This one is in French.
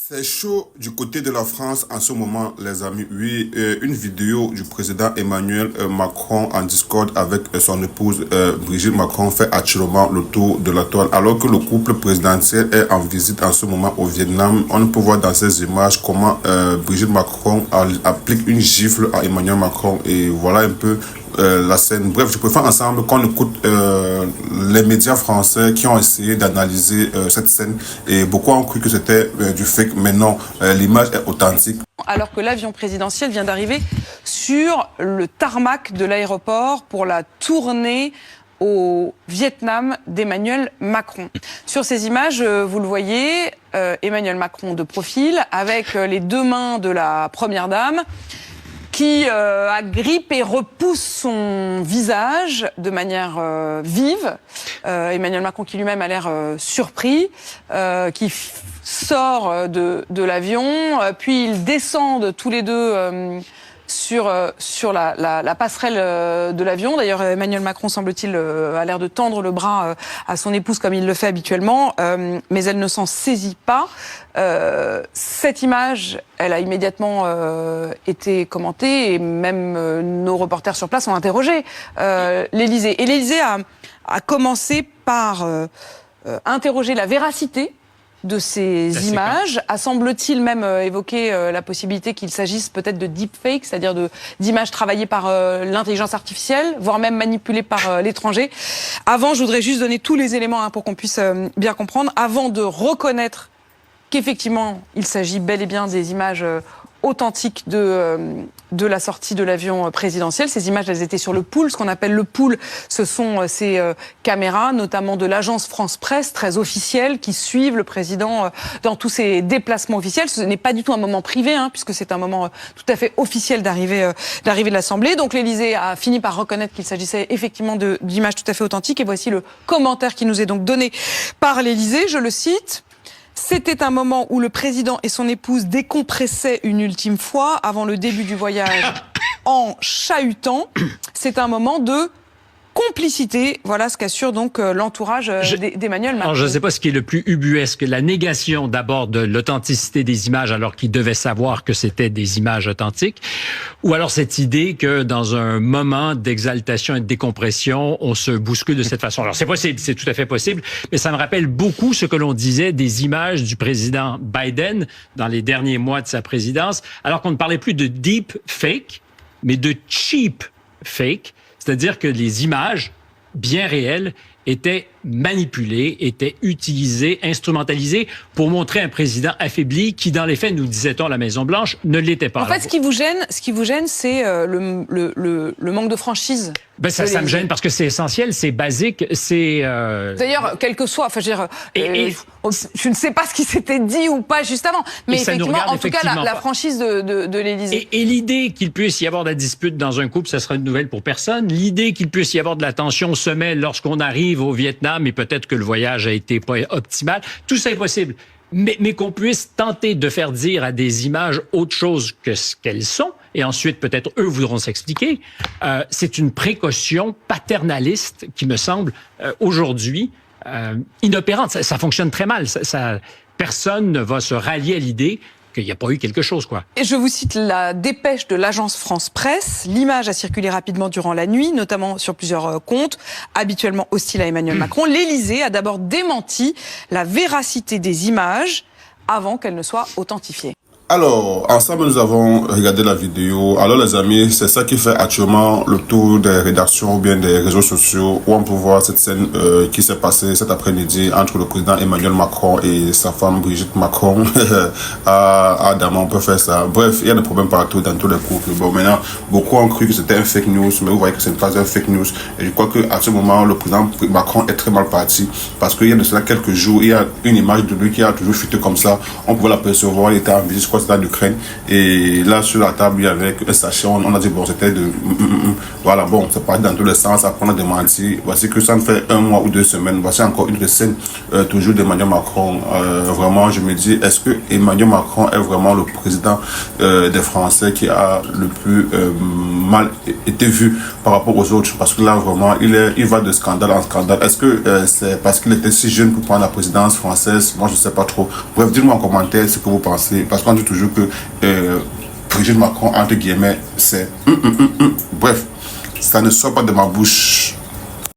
C'est chaud du côté de la France en ce moment, les amis. Oui, une vidéo du président Emmanuel Macron en Discord avec son épouse Brigitte Macron fait actuellement le tour de la toile. Alors que le couple présidentiel est en visite en ce moment au Vietnam, on peut voir dans ces images comment Brigitte Macron applique une gifle à Emmanuel Macron. Et voilà un peu la scène. Bref, je préfère ensemble qu'on écoute les médias français qui ont essayé d'analyser cette scène et beaucoup ont cru que c'était du fake, mais non, l'image est authentique. Alors que l'avion présidentiel vient d'arriver sur le tarmac de l'aéroport pour la tournée au Vietnam d'Emmanuel Macron. Sur ces images, vous le voyez, Emmanuel Macron de profil avec les deux mains de la première dame qui agrippe et repousse son visage de manière vive. Emmanuel Macron qui lui-même a l'air surpris, qui sort de l'avion, puis ils descendent tous les deux sur la passerelle de l'avion. D'ailleurs, Emmanuel Macron, semble-t-il, a l'air de tendre le bras à son épouse comme il le fait habituellement, mais elle ne s'en saisit pas. Cette image, elle a immédiatement été commentée et même nos reporters sur place ont interrogé l'Élysée. Et l'Élysée a commencé par interroger la véracité de ces images, a semble-t-il même évoqué la possibilité qu'il s'agisse peut-être de deepfake, c'est-à-dire d'images travaillées par l'intelligence artificielle, voire même manipulées par l'étranger. Avant, je voudrais juste donner tous les éléments pour qu'on puisse bien comprendre, avant de reconnaître qu'effectivement, il s'agit bel et bien des images authentiques de la sortie de l'avion présidentiel. Ces images, elles étaient sur le pool. Ce qu'on appelle le pool, ce sont ces caméras, notamment de l'agence France Presse, très officielle, qui suivent le président dans tous ses déplacements officiels. Ce n'est pas du tout un moment privé, puisque c'est un moment tout à fait officiel d'arrivée de l'Assemblée. Donc l'Élysée a fini par reconnaître qu'il s'agissait effectivement d'images tout à fait authentiques. Et voici le commentaire qui nous est donc donné par l'Élysée. Je le cite. C'était un moment où le président et son épouse décompressaient une ultime fois avant le début du voyage en chahutant. C'est un moment de complicité. Voilà ce qu'assure donc l'entourage d'Emmanuel Macron. Alors, je ne sais pas ce qui est le plus ubuesque, la négation d'abord de l'authenticité des images alors qu'il devait savoir que c'était des images authentiques, ou alors cette idée que dans un moment d'exaltation et de décompression, on se bouscule de cette façon. Alors c'est possible, c'est tout à fait possible, mais ça me rappelle beaucoup ce que l'on disait des images du président Biden dans les derniers mois de sa présidence, alors qu'on ne parlait plus de deep fake, mais de cheap fake. C'est-à-dire que les images bien réelles étaient manipulées, étaient utilisées, instrumentalisées pour montrer un président affaibli qui, dans les faits, nous disait-on à la Maison-Blanche, ne l'était pas. En fait, ce qui vous gêne, c'est le manque de franchise. Ben ça me gêne parce que c'est essentiel, c'est basique, c'est... D'ailleurs, quel que soit, enfin, je veux dire, je ne sais pas ce qui s'était dit ou pas juste avant, mais effectivement, en tout cas, la franchise de l'Élysée. Et l'idée qu'il puisse y avoir de la dispute dans un couple, ça sera une nouvelle pour personne. L'idée qu'il puisse y avoir de la tension se met lorsqu'on arrive au Vietnam et peut-être que le voyage a été pas optimal. Tout ça est possible. Mais qu'on puisse tenter de faire dire à des images autre chose que ce qu'elles sont, et ensuite peut-être eux voudront s'expliquer, c'est une précaution paternaliste qui me semble aujourd'hui inopérante. Ça fonctionne très mal. Personne ne va se rallier à l'idée qu'il n'y a pas eu quelque chose, quoi. Et je vous cite la dépêche de l'agence France Presse. L'image a circulé rapidement durant la nuit, notamment sur plusieurs comptes, habituellement hostiles à Emmanuel Macron. L'Élysée a d'abord démenti la véracité des images avant qu'elles ne soient authentifiées. Alors, ensemble, nous avons regardé la vidéo. Alors, les amis, c'est ça qui fait actuellement le tour des rédactions ou bien des réseaux sociaux où on peut voir cette scène qui s'est passée cet après-midi entre le président Emmanuel Macron et sa femme Brigitte Macron. Adam, on peut faire ça. Bref, il y a des problèmes partout dans tous les couples. Bon, maintenant, beaucoup ont cru que c'était un fake news, mais vous voyez que ce n'est pas un fake news. Et je crois qu'à ce moment, le président Macron est très mal parti parce qu'il y a de cela quelques jours, il y a une image de lui qui a toujours fuité comme ça. On pouvait l'apercevoir, il était en visite, fois c'était en Ukraine. Et là, sur la table, il y avait un sachet, on a dit, bon, c'était de... Voilà, bon, c'est parti dans tous les sens, après on a démenti. Voici que ça me fait 1 mois ou 2 semaines. Voici encore une scène, toujours d'Emmanuel Macron. Vraiment, je me dis, est-ce que Emmanuel Macron est vraiment le président des Français qui a le plus mal été vu par rapport aux autres? Parce que là, vraiment, il va de scandale en scandale. Est-ce que c'est parce qu'il était si jeune pour prendre la présidence française? Moi, je ne sais pas trop. Bref, dites-moi en commentaire ce que vous pensez. Parce qu'on dit toujours que Brigitte Macron, entre guillemets, c'est... Bref, ça ne sort pas de ma bouche.